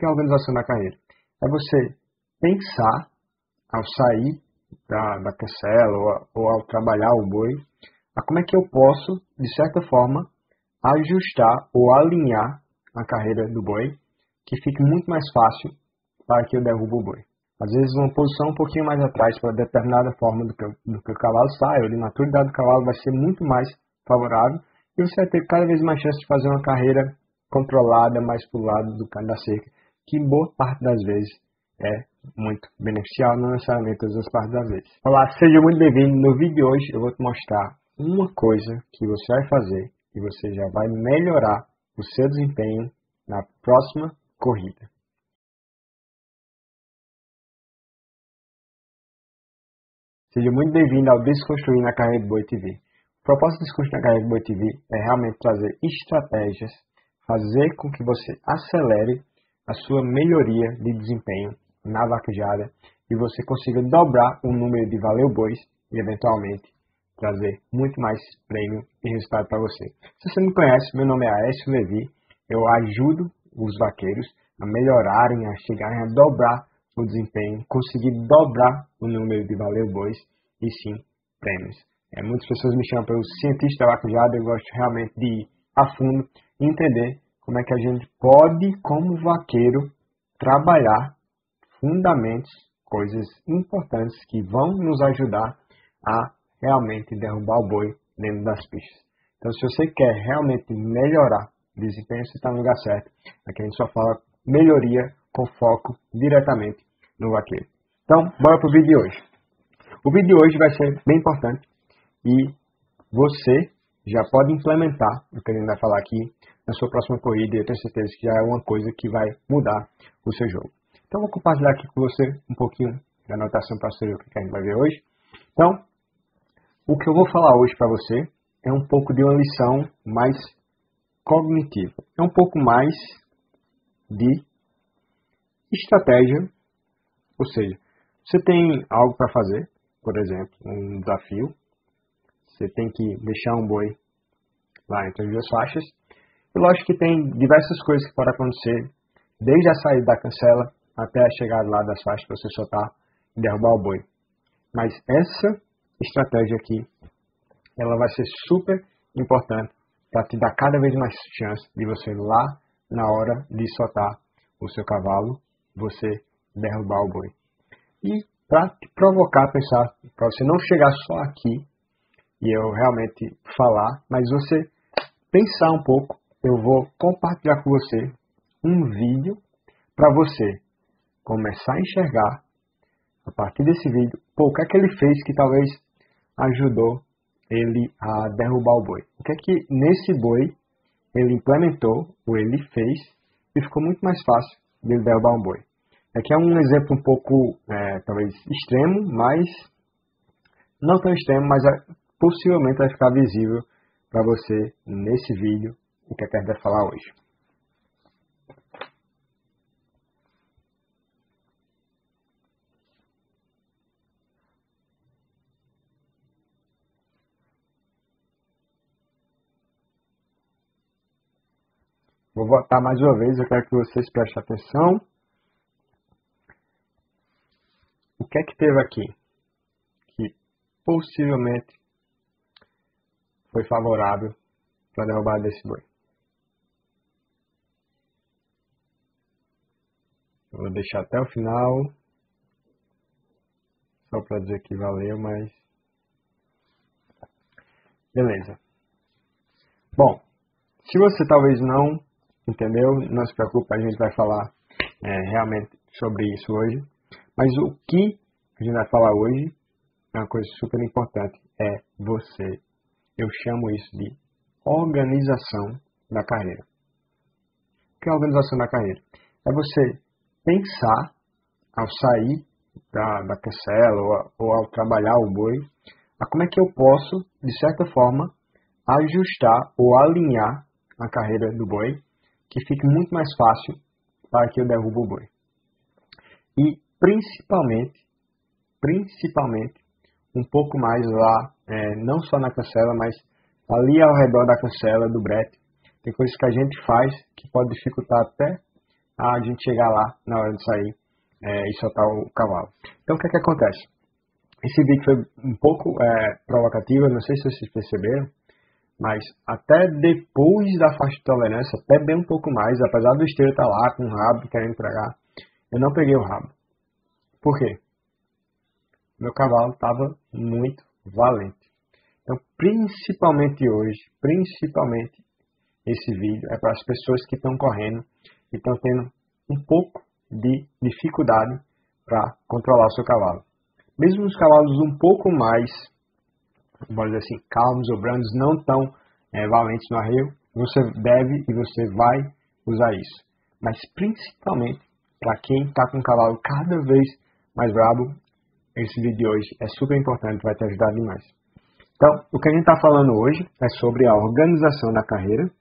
que é a organização da carreira? É você pensar, ao sair da cancela ou ao trabalhar o boi, a como é que eu posso, de certa forma, ajustar ou alinhar a carreira do boi, que fique muito mais fácil para que eu derrube o boi. Às vezes uma posição um pouquinho mais atrás para determinada forma do que o cavalo sai, ou a maturidade do cavalo vai ser muito mais favorável, e você vai ter cada vez mais chance de fazer uma carreira controlada, mais para o lado do canto da cerca, que boa parte das vezes é muito beneficial, não necessariamente todas as partes das vezes. Olá, seja muito bem-vindo. No vídeo de hoje eu vou te mostrar uma coisa que você vai fazer e você já vai melhorar o seu desempenho na próxima corrida. Seja muito bem-vindo ao Desconstruindo a Carreira do Boi TV. O propósito do Desconstruindo a Carreira do Boi TV é realmente trazer estratégias, fazer com que você acelere a sua melhoria de desempenho na vaquejada e você consiga dobrar o número de valeu bois e eventualmente trazer muito mais prêmio e resultado para você. Se você me conhece, meu nome é Aécio Levi, eu ajudo os vaqueiros a melhorarem, a chegarem a dobrar o desempenho, conseguir dobrar o número de valeu bois e sim prêmios. Muitas pessoas me chamam pelo cientista da vaquejada, eu gosto realmente de ir a fundo e entender como é que a gente pode, como vaqueiro, trabalhar fundamentos, coisas importantes que vão nos ajudar a realmente derrubar o boi dentro das pistas. Então, se você quer realmente melhorar o desempenho, você está no lugar certo. Aqui a gente só fala melhoria com foco diretamente no vaqueiro. Então, bora para o vídeo de hoje. O vídeo de hoje vai ser bem importante e você já pode implementar o que a gente vai falar aqui na sua próxima corrida e eu tenho certeza que já é uma coisa que vai mudar o seu jogo. Então, vou compartilhar aqui com você um pouquinho da anotação para você ver o que a gente vai ver hoje. Então, o que eu vou falar hoje para você é um pouco de uma lição mais cognitiva. É um pouco mais de estratégia, ou seja, você tem algo para fazer, por exemplo, um desafio, você tem que deixar um boi lá entre as duas faixas, e lógico que tem diversas coisas que podem acontecer, desde a saída da cancela até a chegada lá das faixas para você soltar e derrubar o boi. Mas essa estratégia aqui, ela vai ser super importante para te dar cada vez mais chance de você lá na hora de soltar o seu cavalo, você derrubar o boi. E para te provocar a pensar, para você não chegar só aqui e eu realmente falar, mas você pensar um pouco, eu vou compartilhar com você um vídeo para você começar a enxergar a partir desse vídeo, o que é que ele fez que talvez ajudou ele a derrubar o boi. O que é que nesse boi ele implementou, ou ele fez, e ficou muito mais fácil de ele derrubar um boi. Aqui é um exemplo um pouco, talvez extremo, mas não tão extremo, mas possivelmente vai ficar visível para você nesse vídeo o que a gente vai falar hoje. Vou voltar mais uma vez, eu quero que vocês prestem atenção. O que é que teve aqui que possivelmente foi favorável para a derrubada desse boi? Eu vou deixar até o final, só para dizer que valeu, mas beleza. Bom, se você talvez não entendeu, não se preocupe, a gente vai falar realmente sobre isso hoje. Mas o que a gente vai falar hoje é uma coisa super importante, é você. Eu chamo isso de organização da carreira. O que é a organização da carreira? É você pensar, ao sair da cancela ou ao trabalhar o boi, a como é que eu posso, de certa forma, ajustar ou alinhar a carreira do boi, que fique muito mais fácil para que eu derrube o boi. E principalmente, um pouco mais lá, não só na cancela, mas ali ao redor da cancela, do brete, tem coisas que a gente faz que pode dificultar até a gente chegar lá na hora de sair e soltar o cavalo. Então o que é que acontece? Esse vídeo foi um pouco provocativo, eu não sei se vocês perceberam, mas até depois da faixa de tolerância, até bem um pouco mais, apesar do esteiro estar lá com o rabo querendo pregar, eu não peguei o rabo. Por quê? Meu cavalo estava muito valente. Então, principalmente hoje, esse vídeo é para as pessoas que estão correndo e estão tendo um pouco de dificuldade para controlar o seu cavalo. Mesmo os cavalos um pouco mais, vamos dizer assim, calmos ou brandos, não tão valentes no arreio, você deve e você vai usar isso. Mas principalmente para quem está com um cavalo cada vez mais brabo, esse vídeo de hoje é super importante, vai te ajudar demais. Então, o que a gente está falando hoje é sobre a organização da carreira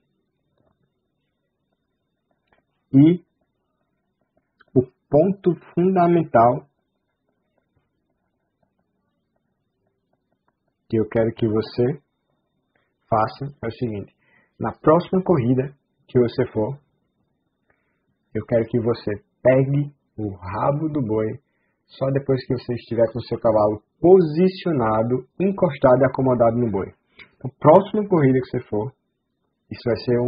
e o ponto fundamental que eu quero que você faça é o seguinte: na próxima corrida que você for, eu quero que você pegue o rabo do boi só depois que você estiver com o seu cavalo posicionado, encostado e acomodado no boi. Então, próxima corrida que você for, isso vai ser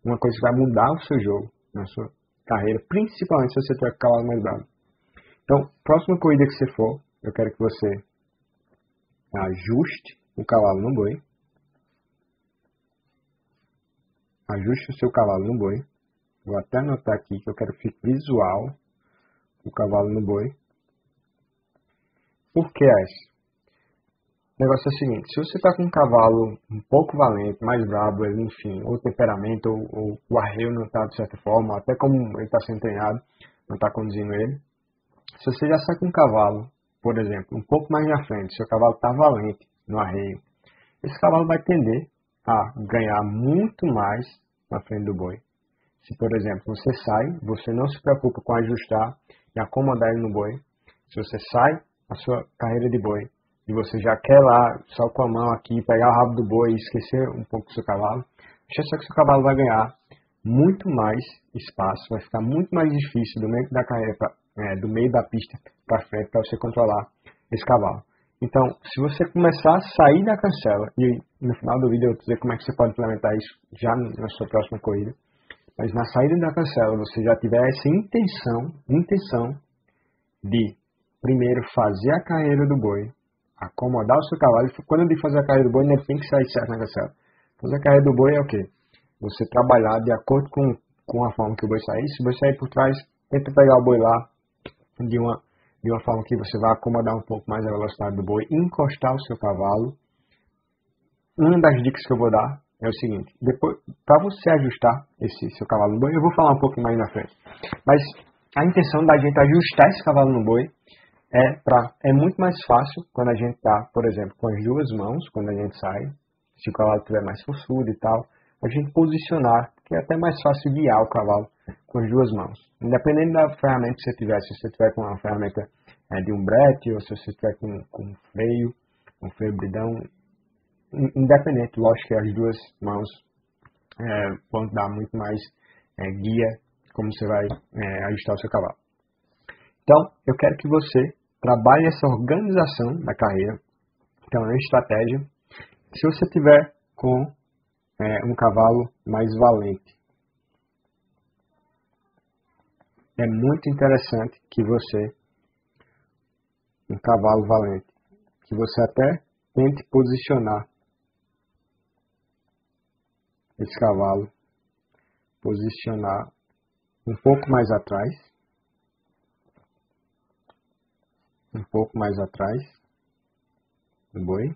uma coisa que vai mudar o seu jogo, na sua carreira, principalmente se você tiver com o cavalo mais bravo. Então, próxima corrida que você for, eu quero que você ajuste o cavalo no boi. Ajuste o seu cavalo no boi. Vou até anotar aqui que eu quero que fique visual o cavalo no boi. Por que isso? O negócio é o seguinte: se você está com um cavalo um pouco valente, mais brabo, enfim, ou temperamento, ou o arreio não está de certa forma, até como ele está sendo treinado, não está conduzindo ele. Se você já sai com um cavalo, por exemplo, um pouco mais na frente, seu cavalo está valente no arreio, esse cavalo vai tender a ganhar muito mais na frente do boi. Se, por exemplo, você sai, você não se preocupa com ajustar e acomodar ele no boi. Se você sai a sua carreira de boi e você já quer lá, só com a mão aqui, pegar o rabo do boi e esquecer um pouco do seu cavalo, a chance é que o seu cavalo vai ganhar muito mais espaço, vai ficar muito mais difícil do meio da carreira, do meio da pista para frente, para você controlar esse cavalo. Então, se você começar a sair da cancela, e no final do vídeo eu vou dizer como é que você pode implementar isso já na sua próxima corrida, mas na saída da cancela você já tiver essa intenção de primeiro fazer a carreira do boi, acomodar o seu cavalo. Quando eu digo fazer a carreira do boi, não tem que sair certo na cancela. Fazer a carreira do boi é o quê? Você trabalhar de acordo com a forma que o boi sair. Se o boi sair por trás, tenta pegar o boi lá de uma forma que você vai acomodar um pouco mais a velocidade do boi, encostar o seu cavalo. Uma das dicas que eu vou dar é o seguinte: depois, para você ajustar esse seu cavalo no boi, eu vou falar um pouco mais na frente, mas a intenção da gente ajustar esse cavalo no boi é muito mais fácil quando a gente está, por exemplo, com as duas mãos, quando a gente sai, se o cavalo estiver mais forçudo e tal, a gente posicionar, que é até mais fácil guiar o cavalo com as duas mãos. Independente da ferramenta que você tiver, se você tiver com uma ferramenta de um brete, ou se você tiver com um freio bridão, independente, lógico que as duas mãos vão dar muito mais guia como você vai ajustar o seu cavalo. Então, eu quero que você trabalhe essa organização da carreira. Então, é uma estratégia. Se você tiver com um cavalo mais valente, é muito interessante que você, um cavalo valente, que você até tente posicionar esse cavalo, posicionar um pouco mais atrás, do boi.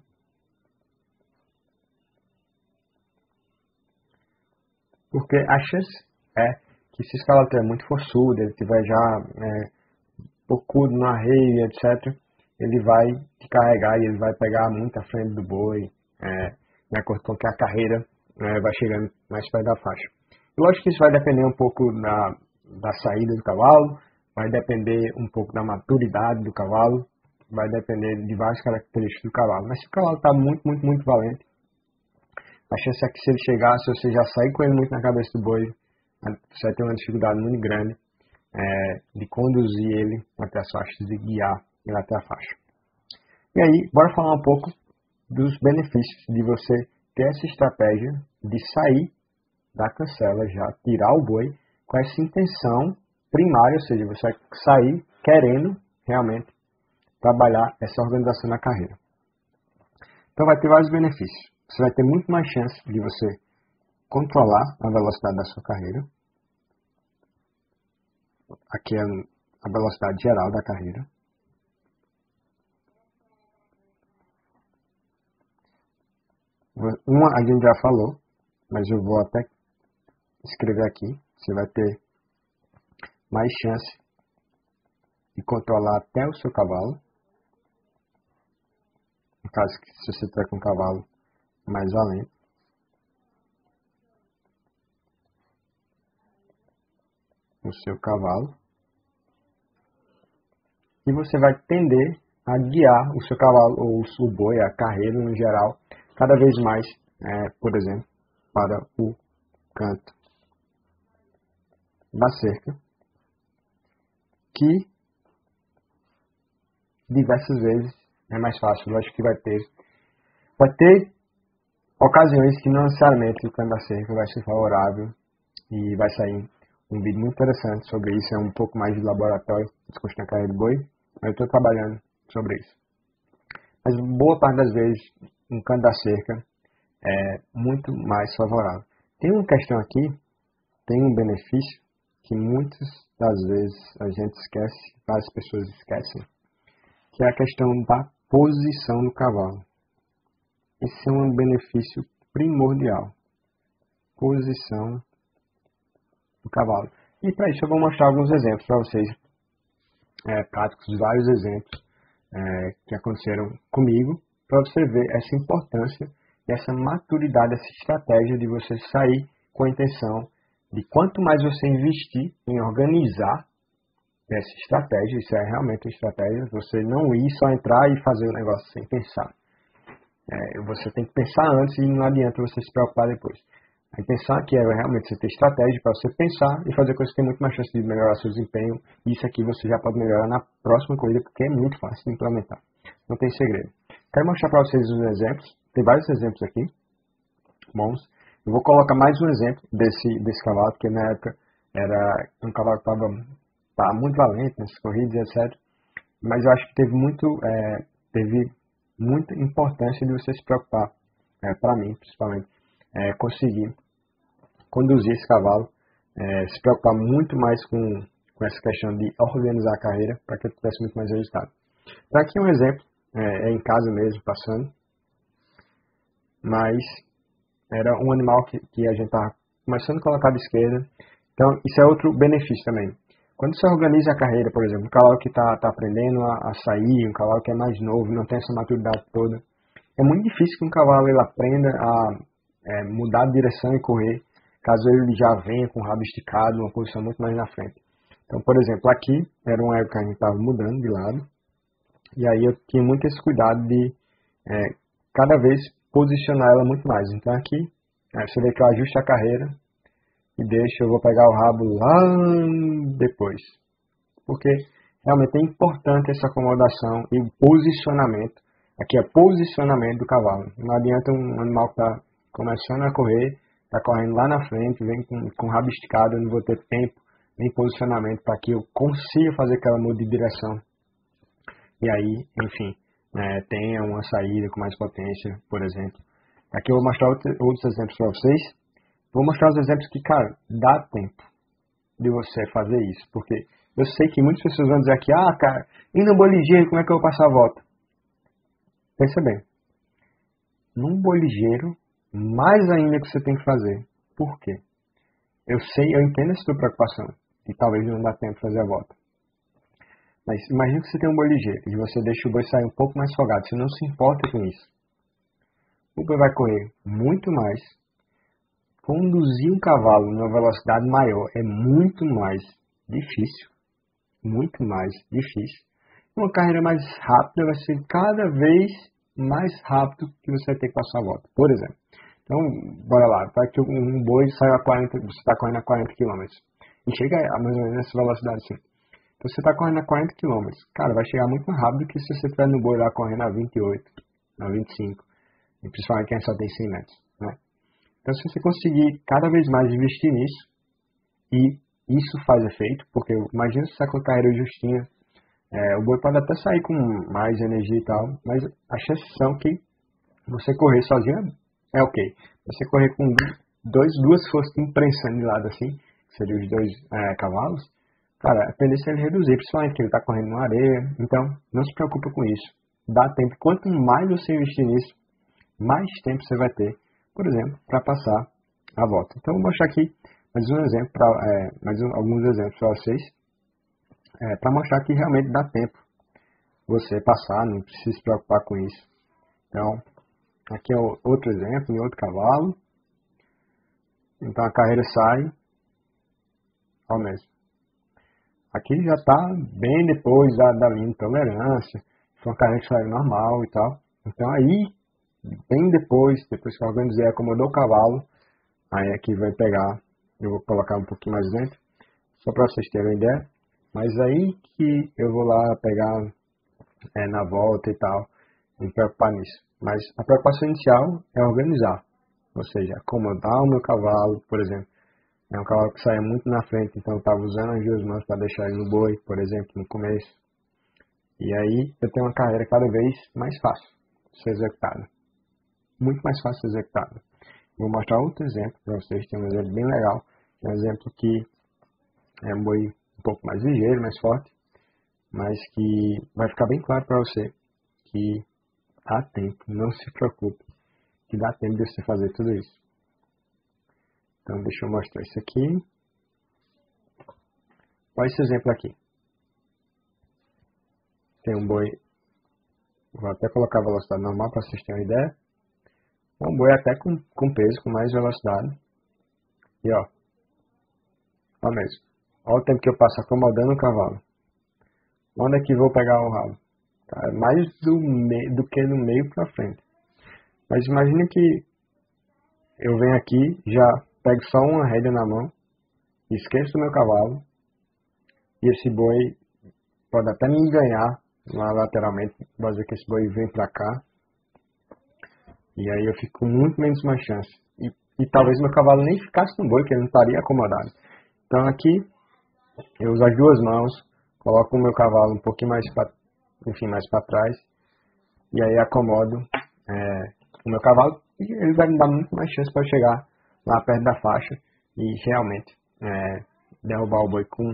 Porque a chance é que se esse cavalo estiver muito forçudo, ele estiver já poucudo no arreio, etc., ele vai te carregar e ele vai pegar muito à frente do boi, de acordo com que a carreira vai chegando mais perto da faixa. Lógico que isso vai depender um pouco da saída do cavalo, vai depender um pouco da maturidade do cavalo, vai depender de várias características do cavalo. Mas se o cavalo está muito valente, a chance é que se ele chegar, se você já sair com ele muito na cabeça do boi, você vai ter uma dificuldade muito grande de conduzir ele até as faixas, de guiar ele até a faixa. E aí, bora falar um pouco dos benefícios de você ter essa estratégia de sair da cancela, já tirar o boi com essa intenção primária, ou seja, você vai sair querendo realmente trabalhar essa organização na carreira. Então vai ter vários benefícios. Você vai ter muito mais chance de você controlar a velocidade da sua carreira. Aqui é a velocidade geral da carreira. Uma a gente já falou, mas eu vou até escrever aqui. Você vai ter mais chance de controlar até o seu cavalo. No caso, se você tiver com um cavalo mais valente. O seu cavalo. E você vai tender a guiar o seu cavalo, ou o boi, a carreira no geral, cada vez mais, por exemplo, para o canto da cerca, que diversas vezes é mais fácil. Eu acho que vai ter ocasiões que não necessariamente o canto da cerca vai ser favorável e vai sair um vídeo muito interessante sobre isso. É um pouco mais de laboratório, discussão na carreira do boi, mas eu estou trabalhando sobre isso. Mas boa parte das vezes um canto da cerca é muito mais favorável. Tem uma questão aqui, tem um benefício que muitas das vezes a gente esquece, várias pessoas esquecem, que é a questão da posição do cavalo. Esse é um benefício primordial. Posição do cavalo. E para isso eu vou mostrar alguns exemplos para vocês, práticos, vários exemplos que aconteceram comigo, para você ver essa importância e essa maturidade, essa estratégia de você sair com a intenção de quanto mais você investir em organizar essa estratégia, isso é realmente uma estratégia, você não ir só entrar e fazer o negócio sem pensar. Você tem que pensar antes e não adianta você se preocupar depois. A intenção aqui é realmente você ter estratégia para você pensar e fazer coisas que tem muito mais chance de melhorar seu desempenho. E isso aqui você já pode melhorar na próxima corrida, porque é muito fácil de implementar. Não tem segredo. Quero mostrar para vocês os exemplos. Tem vários exemplos aqui. Bons. Eu vou colocar mais um exemplo desse cavalo, porque na época era um cavalo que estava muito valente nessas corridas, etc. Mas eu acho que teve muita importância de você se preocupar, para mim principalmente, conseguir conduzir esse cavalo, se preocupar muito mais com essa questão de organizar a carreira para que ele tivesse muito mais resultado. Então aqui um exemplo, em casa mesmo, passando, mas era um animal que a gente estava começando a colocar de esquerda. Então isso é outro benefício também. Quando você organiza a carreira, por exemplo, um cavalo que está aprendendo a sair, um cavalo que é mais novo, não tem essa maturidade toda, é muito difícil que um cavalo ele aprenda a mudar de direção e correr, caso ele já venha com o rabo esticado, uma posição muito mais na frente. Então, por exemplo, aqui era uma época que a gente estava mudando de lado, e aí eu tinha muito esse cuidado de cada vez posicionar ela muito mais. Então aqui, você vê que eu ajusto a carreira e eu vou pegar o rabo lá depois, porque realmente é importante essa acomodação e o posicionamento. Aqui é posicionamento do cavalo. Não adianta um animal que está começando a correr, está correndo lá na frente, vem com o rabo esticado, eu não vou ter tempo nem posicionamento para que eu consiga fazer aquela muda de direção. E aí, enfim, tenha uma saída com mais potência, por exemplo. Aqui eu vou mostrar outros exemplos para vocês. Vou mostrar os exemplos que, cara, dá tempo de você fazer isso. Porque eu sei que muitas pessoas vão dizer aqui, cara, indo no boi ligeiro, como é que eu vou passar a volta? Pensa bem. Num boi ligeiro, mais ainda que você tem que fazer. Por quê? Eu entendo essa sua preocupação. E talvez não dá tempo de fazer a volta. Mas imagina que você tem um boi ligeiro e você deixa o boi sair um pouco mais folgado. Você não se importa com isso. O boi vai correr muito mais. Conduzir um cavalo numa velocidade maior é muito mais difícil. Muito mais difícil. Uma carreira mais rápida vai ser cada vez mais rápido que você vai ter que passar a volta. Por exemplo, Então, bora lá, tá aqui um boi saiu a 40, você está correndo a 40 km. E chega a mais ou menos nessa velocidade assim. Então você está correndo a 40 km. Cara, vai chegar muito mais rápido que se você estiver no boi lá correndo a 28, a 25. E principalmente quem só tem 100 metros, né? Então se você conseguir cada vez mais investir nisso, e isso faz efeito, porque imagina se você está com a carreira justinha, o boi pode até sair com mais energia e tal, mas a chance são que você correr sozinho é ok. Você correr com duas forças imprensando de lado assim, que seriam os dois cavalos, cara, a tendência é ele reduzir, principalmente que ele está correndo na areia. Então, não se preocupa com isso. Dá tempo. Quanto mais você investir nisso, mais tempo você vai ter, por exemplo, para passar a volta. Então, eu vou mostrar aqui mais um exemplo, alguns exemplos para vocês, para mostrar que realmente dá tempo você passar, não precisa se preocupar com isso. Então, aqui é outro exemplo, em outro cavalo. Então, a carreira sai ao mesmo. Aqui já está bem depois da linha de tolerância, foi uma carreira que saiu normal e tal. Então, aí, bem depois que eu organizei, acomodou o cavalo, aí aqui vai pegar, eu vou colocar um pouquinho mais dentro, só para vocês terem uma ideia. Mas aí que eu vou lá pegar na volta e tal, me preocupar nisso. Mas a preocupação inicial é organizar, ou seja, acomodar o meu cavalo, por exemplo. É um cavalo que saia muito na frente, então eu estava usando as duas mãos para deixar ele no boi, por exemplo, no começo. E aí eu tenho uma carreira cada vez mais fácil de ser executada. Muito mais fácil de ser executada. Vou mostrar outro exemplo para vocês, tem um exemplo bem legal. É um exemplo que é um boi um pouco mais ligeiro, mais forte, mas que vai ficar bem claro para você que há tempo, não se preocupe, que dá tempo de você fazer tudo isso. Então deixa eu mostrar isso aqui. Olha esse exemplo aqui. Tem um boi, vou até colocar a velocidade normal para vocês terem uma ideia. É um boi até com peso, com mais velocidade. E ó mesmo. Olha o tempo que eu passo acomodando o cavalo. Onde é que vou pegar o rabo? Tá, mais do que no meio para frente. Mas imagine que eu venho aqui, já pego só uma rédea na mão, esqueço do meu cavalo, e esse boi pode até me ganhar lá lateralmente, pode dizer que esse boi vem para cá, e aí eu fico com muito menos uma chance. E talvez meu cavalo nem ficasse no boi, porque ele não estaria acomodado. Então aqui, eu uso as duas mãos, coloco o meu cavalo um pouquinho mais para trás, e aí acomodo o meu cavalo, e ele vai me dar muito mais chance para chegar lá perto da faixa e realmente derrubar o boi com,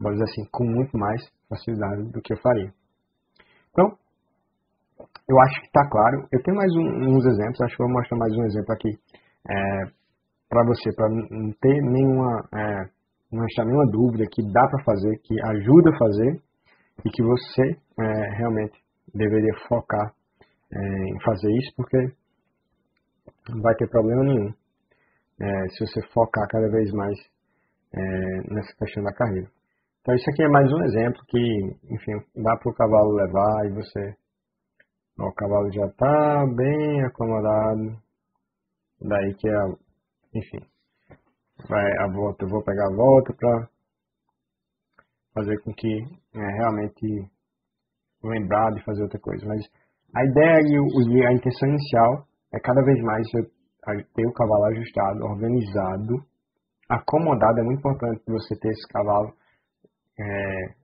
vamos dizer assim, com muito mais facilidade do que eu faria. Então, eu acho que está claro. Eu tenho mais uns exemplos, acho que eu vou mostrar mais um exemplo aqui para você, para não ter não restar nenhuma dúvida que dá para fazer, que ajuda a fazer e que você realmente deveria focar em fazer isso, porque não vai ter problema nenhum se você focar cada vez mais nessa questão da carreira. Então isso aqui é mais um exemplo que, enfim, dá para o cavalo levar e você... o cavalo já está bem acomodado, daí que enfim, vai a volta, eu vou pegar a volta para fazer com que realmente lembrar de fazer outra coisa. Mas a ideia e a intenção inicial é cada vez mais eu ter o cavalo ajustado, organizado, acomodado. É muito importante você ter esse cavalo,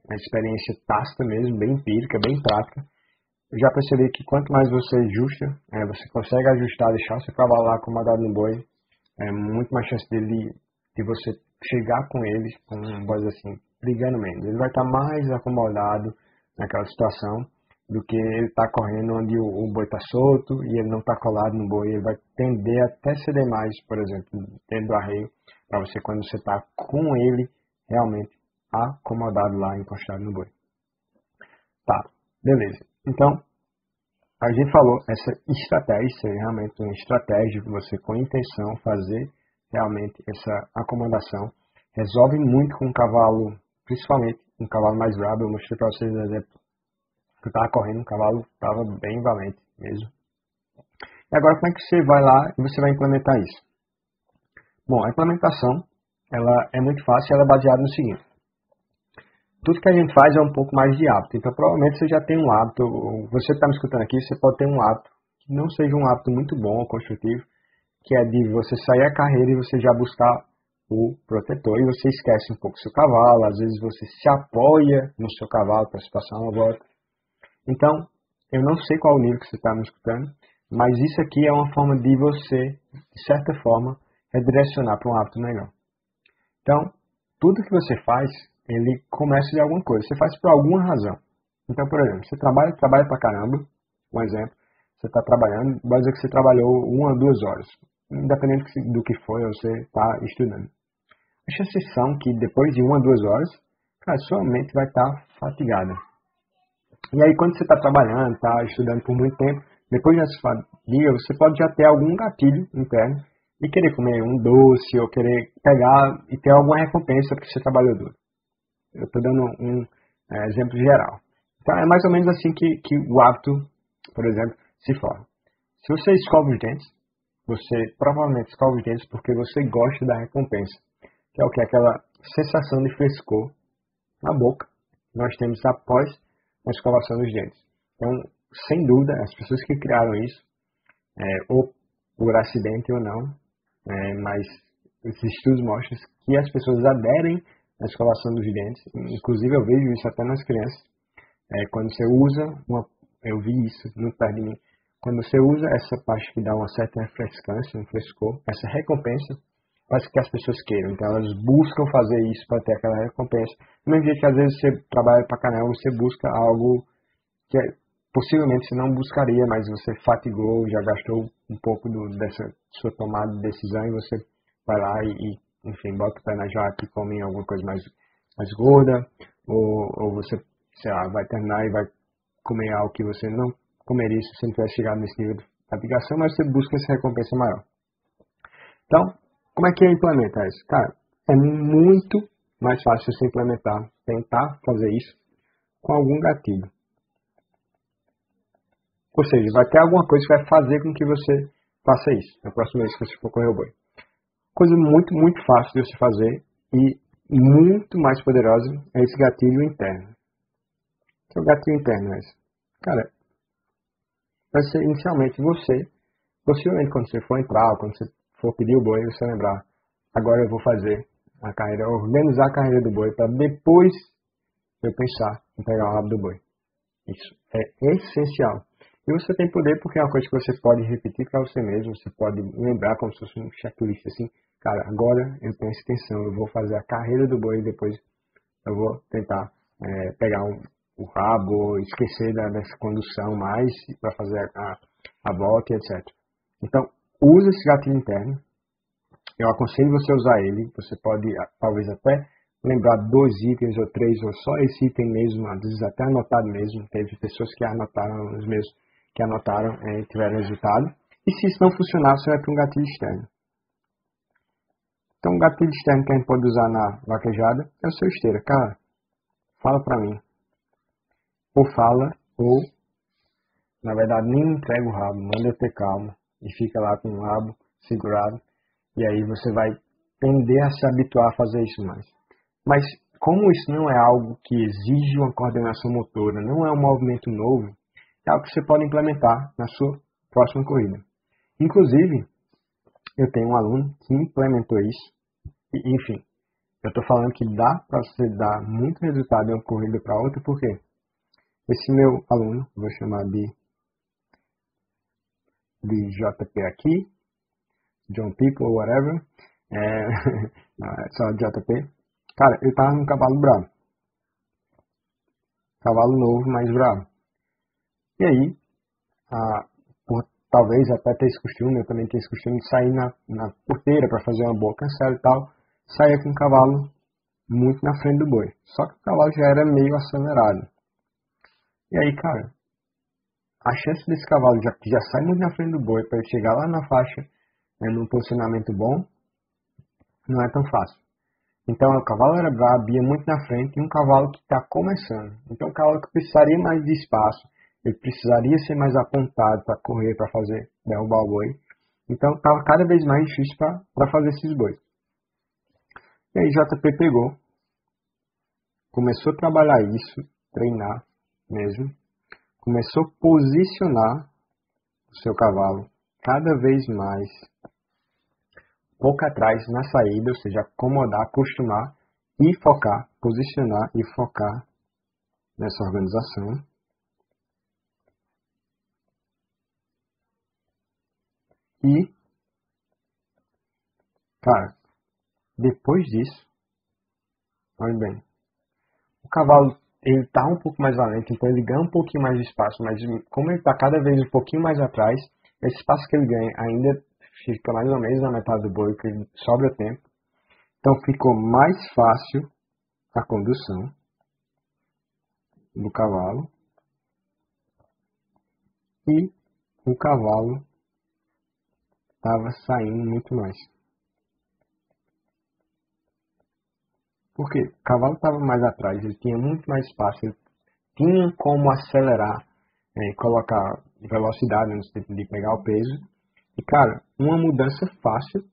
uma experiência tácita mesmo, bem empírica, bem prática. Eu já percebi que quanto mais você ajusta, você consegue ajustar, deixar o seu cavalo lá acomodado no boi, muito mais chance de você chegar com eles, vamos dizer assim, brigando menos. Ele vai estar mais acomodado naquela situação do que ele está correndo onde o boi está solto e ele não está colado no boi. Ele vai tender até ceder mais, por exemplo, dentro do arreio, para você quando você está com ele realmente acomodado lá, encostado no boi. Tá, beleza. Então, a gente falou, essa estratégia é realmente uma estratégia que você, com intenção, fazer realmente essa acomodação. Resolve muito com um cavalo, principalmente um cavalo mais brabo. Eu mostrei para vocês um exemplo que eu estava correndo, um cavalo estava bem valente mesmo. E agora como é que você vai lá e você vai implementar isso? Bom, a implementação, ela é muito fácil, ela é baseada no seguinte. Tudo que a gente faz é um pouco mais de hábito. Então, provavelmente você já tem um hábito, você que está me escutando aqui, você pode ter um hábito que não seja um hábito muito bom, construtivo, que é de você sair a carreira e você já buscar o protetor e você esquece um pouco o seu cavalo, às vezes você se apoia no seu cavalo para se passar uma volta. Então, eu não sei qual o nível que você está me escutando, mas isso aqui é uma forma de você, de certa forma, redirecionar para um hábito melhor. Então, tudo que você faz, ele começa de alguma coisa. Você faz por alguma razão. Então, por exemplo, você trabalha pra caramba. Um exemplo, você está trabalhando, vai dizer que você trabalhou 1 a 2 horas. Independente do que for, você está estudando. As chances são que depois de 1 a 2 horas, cara, sua mente vai estar fatigada. E aí, quando você está trabalhando, está estudando por muito tempo, depois dessa fadiga, você pode já ter algum gatilho interno e querer comer um doce ou querer pegar e ter alguma recompensa porque você trabalhou duro. Eu estou dando um exemplo geral. Então, é mais ou menos assim que o hábito, por exemplo, se forma. Se você escova os dentes, você provavelmente escova os dentes porque você gosta da recompensa, que é o que? Aquela sensação de frescor na boca que nós temos após a escovação dos dentes. Então, sem dúvida, as pessoas que criaram isso, ou por acidente ou não, mas esses estudos mostram que as pessoas aderem à escovação dos dentes. Inclusive, eu vejo isso até nas crianças. Quando você usa, eu vi isso no pé de mim, quando você usa essa parte que dá uma certa refrescância, um frescor, essa recompensa, faz que as pessoas queiram. Então, elas buscam fazer isso para ter aquela recompensa. Do mesmo jeito que às vezes você trabalha para caramba, você busca algo que possivelmente você não buscaria, mas você fatigou, já gastou um pouco dessa sua tomada de decisão e você vai lá enfim, bota o pé na jaca e come alguma coisa mais gorda, ou você, sei lá, vai terminar e vai comer algo que você não comeria se você não tivesse chegado nesse nível de fatigação, mas você busca essa recompensa maior. Então, como é que implementa isso? Cara, é muito mais fácil você tentar fazer isso com algum gatilho. Ou seja, vai ter alguma coisa que vai fazer com que você faça isso na próxima vez que você for correr o boi. Coisa muito, muito fácil de você fazer e muito mais poderosa é esse gatilho interno. O que é o gatilho interno? Cara, vai ser inicialmente você, possivelmente quando você for entrar, ou quando você for pedir o boi, você lembrar, agora eu vou fazer a carreira, organizar a carreira do boi para depois eu pensar em pegar o rabo do boi. Isso é essencial. E você tem poder porque é uma coisa que você pode repetir para você mesmo, você pode lembrar como se fosse um checklist assim, cara, agora eu tenho essa intenção, eu vou fazer a carreira do boi e depois eu vou tentar pegar o rabo, esquecer dessa condução mais para fazer a volta e etc. Então, use esse gatilho interno. Eu aconselho você a usar ele. Você pode, talvez até lembrar 2 itens ou 3, ou só esse item mesmo, às vezes até anotado mesmo. Teve pessoas que anotaram os meus, que anotaram e tiveram resultado. E se isso não funcionar, você vai para um gatilho externo. Então, um gatilho externo que a gente pode usar na vaquejada é o seu esteira. Cara, fala pra mim. Ou fala, ou, na verdade, nem entrega o rabo, manda eu ter calma. E fica lá com o rabo segurado. E aí você vai tender a se habituar a fazer isso mais. Mas, como isso não é algo que exige uma coordenação motora, não é um movimento novo, é algo que você pode implementar na sua próxima corrida. Inclusive, eu tenho um aluno que implementou isso. E, enfim, eu estou falando que dá para você dar muito resultado de uma corrida para outra, porque esse meu aluno, vou chamar de JP aqui, John People ou whatever, só JP. Cara, ele tava num cavalo bravo. Cavalo novo, mas bravo. E aí, por talvez até ter esse costume, eu também tenho esse costume de sair na porteira para fazer uma boa cancela e tal, saía com o cavalo muito na frente do boi. Só que o cavalo já era meio acelerado. E aí, cara, a chance desse cavalo que já sai muito na frente do boi para ele chegar lá na faixa num posicionamento bom, não é tão fácil. Então o cavalo era brabo, ia muito na frente, e um cavalo que está começando. Então um cavalo que precisaria mais de espaço, ele precisaria ser mais apontado para correr, para derrubar o boi. Então estava cada vez mais difícil para fazer esses bois. E aí JP pegou, começou a trabalhar isso, treinar mesmo, começou a posicionar o seu cavalo cada vez mais um pouco atrás na saída, ou seja, acomodar, acostumar e focar, posicionar e focar nessa organização. E, cara, depois disso, olha bem, o cavalo ele está um pouco mais valente, então ele ganha um pouquinho mais de espaço, mas como ele está cada vez um pouquinho mais atrás, esse espaço que ele ganha ainda fica mais ou menos na metade do boi, porque sobra tempo. Então ficou mais fácil a condução do cavalo e o cavalo estava saindo muito mais. Porque o cavalo estava mais atrás, ele tinha muito mais espaço, ele tinha como acelerar, colocar velocidade no sentido de pegar o peso. E cara, uma mudança fácil,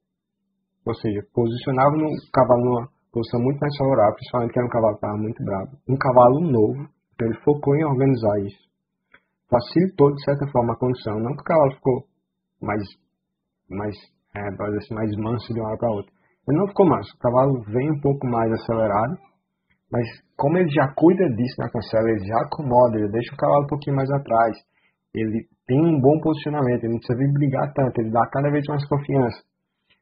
ou seja, posicionava o cavalo numa posição muito mais favorável, principalmente que era um cavalo que estava muito bravo. Um cavalo novo, então ele focou em organizar isso. Facilitou de certa forma a condução, não que o cavalo ficou mais manso de uma hora para outra. Ele não ficou manso, o cavalo vem um pouco mais acelerado, mas como ele já cuida disso na cancela, ele já acomoda, ele deixa o cavalo um pouquinho mais atrás, ele tem um bom posicionamento, ele não precisa vir brigar tanto, ele dá cada vez mais confiança.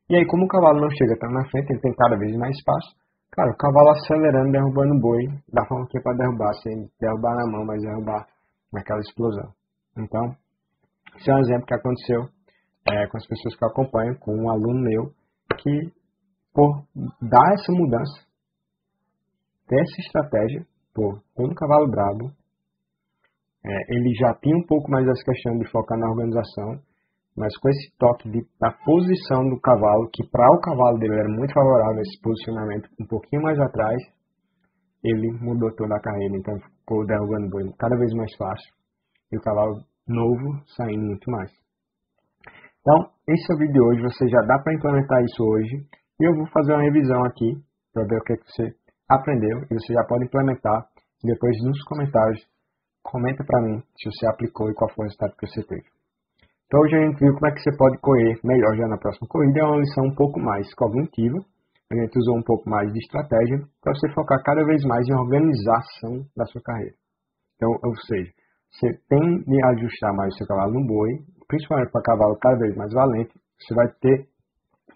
E aí, como o cavalo não chega tão na frente, ele tem cada vez mais espaço, cara, o cavalo acelerando, derrubando o boi, da forma que é para derrubar, sem derrubar na mão, mas derrubar naquela explosão. Então, esse é um exemplo que aconteceu com as pessoas que eu acompanho, com um aluno meu, que por dar essa mudança, ter essa estratégia, por um cavalo brabo, ele já tinha um pouco mais essa questão de focar na organização, mas com esse toque da posição do cavalo, que para o cavalo dele era muito favorável, esse posicionamento um pouquinho mais atrás, ele mudou toda a carreira, então ficou derrubando o boi cada vez mais fácil, e o cavalo novo saindo muito mais. Então, esse é o vídeo de hoje, você já dá para implementar isso hoje, e eu vou fazer uma revisão aqui, para ver o que você aprendeu, e você já pode implementar, e depois nos comentários, comenta para mim se você aplicou e qual foi o resultado que você teve. Então hoje a gente viu como é que você pode correr melhor já na próxima corrida, é uma lição um pouco mais cognitiva, a gente usou um pouco mais de estratégia, para você focar cada vez mais em organização da sua carreira. Então, ou seja, você tem de ajustar mais o seu cavalo no boi, principalmente para cavalo cada vez mais valente, você vai ter,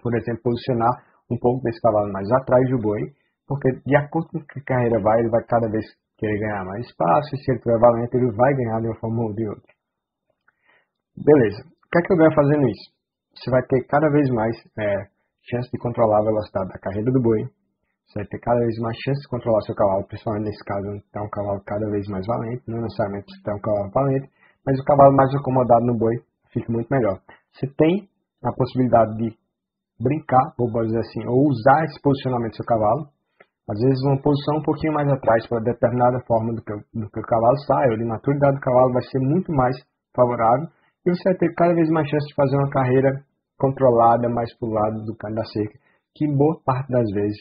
por exemplo, posicionar um pouco desse cavalo mais atrás do boi, porque de acordo com que a carreira vai, ele vai cada vez querer ganhar mais espaço, e se ele estiver valente, ele vai ganhar de uma forma ou de outra. Beleza, o que é que eu ganho fazendo isso? Você vai ter cada vez mais chance de controlar a velocidade da carreira do boi, você vai ter cada vez mais chance de controlar seu cavalo, principalmente nesse caso, é um cavalo cada vez mais valente, não necessariamente você um cavalo valente, mas o cavalo mais acomodado no boi fica muito melhor. Você tem a possibilidade de brincar, ou pode dizer assim, ou usar esse posicionamento do seu cavalo, às vezes uma posição um pouquinho mais atrás para determinada forma do que o cavalo sai, ou de maturidade do cavalo vai ser muito mais favorável, e você vai ter cada vez mais chance de fazer uma carreira controlada, mais pro lado do canto da cerca, que boa parte das vezes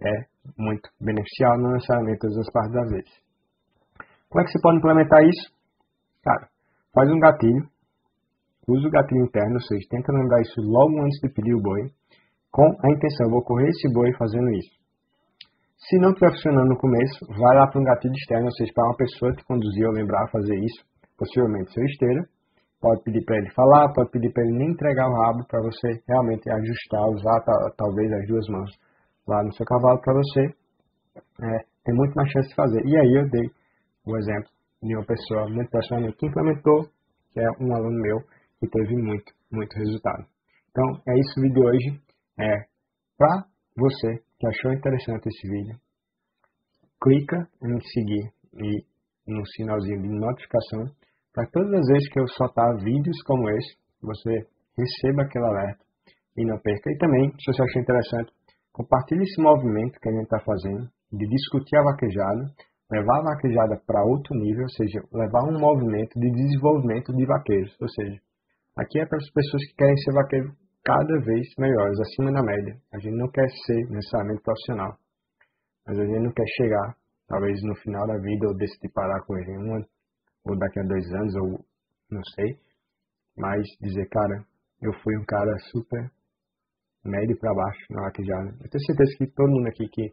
é muito beneficial, não necessariamente todas as partes das vezes. Como é que você pode implementar isso? Cara, faz um gatilho, usa o gatilho interno, ou seja, tenta lembrar isso logo antes de pedir o boi, com a intenção, vou correr esse boi fazendo isso. Se não estiver funcionando no começo, vai lá para um gatilho externo, ou seja, para uma pessoa te conduzir ou lembrar a fazer isso, possivelmente seu esteira. Pode pedir para ele falar, pode pedir para ele nem entregar o rabo, para você realmente ajustar, usar talvez as duas mãos lá no seu cavalo, para você ter muito mais chance de fazer. E aí eu dei o exemplo de uma pessoa muito próxima a mim que implementou, que é um aluno meu, que teve muito resultado. Então, é isso o vídeo de hoje. Para você que achou interessante esse vídeo, clica em seguir e no sinalzinho de notificação, para todas as vezes que eu soltar vídeos como esse, você receba aquele alerta e não perca. E também, se você achou interessante, compartilhe esse movimento que a gente está fazendo, de discutir a vaquejada, levar a vaquejada para outro nível, ou seja, levar um movimento de desenvolvimento de vaqueiros. Ou seja, aqui é para as pessoas que querem ser vaqueiros cada vez melhores, acima da média. A gente não quer ser necessariamente profissional, mas a gente não quer chegar, talvez no final da vida, ou decidir parar com ele em um ano, ou daqui a 2 anos, ou não sei, mas dizer, cara, eu fui um cara super médio para baixo na vaquejada. Eu tenho certeza que todo mundo aqui que,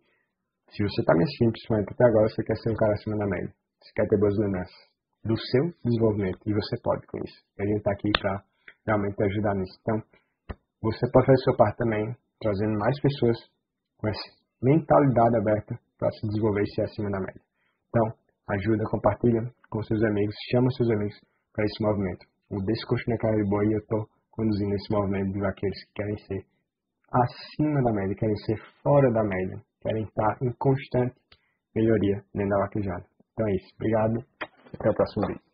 se você está me assistindo, principalmente até agora, você quer ser um cara acima da média. Você quer ter boas lembranças do seu desenvolvimento, e você pode com isso. E a gente está aqui para realmente te ajudar nisso. Então, você pode fazer a sua parte também, trazendo mais pessoas com essa mentalidade aberta para se desenvolver e ser acima da média. Então, ajuda, compartilha com seus amigos, chama seus amigos para esse movimento. O Descosto na Cara de Boi, eu estou conduzindo esse movimento de vaqueiros que querem ser acima da média, querem ser fora da média, querem estar em constante melhoria dentro da vaquejada. Então é isso. Obrigado. Até o próximo vídeo.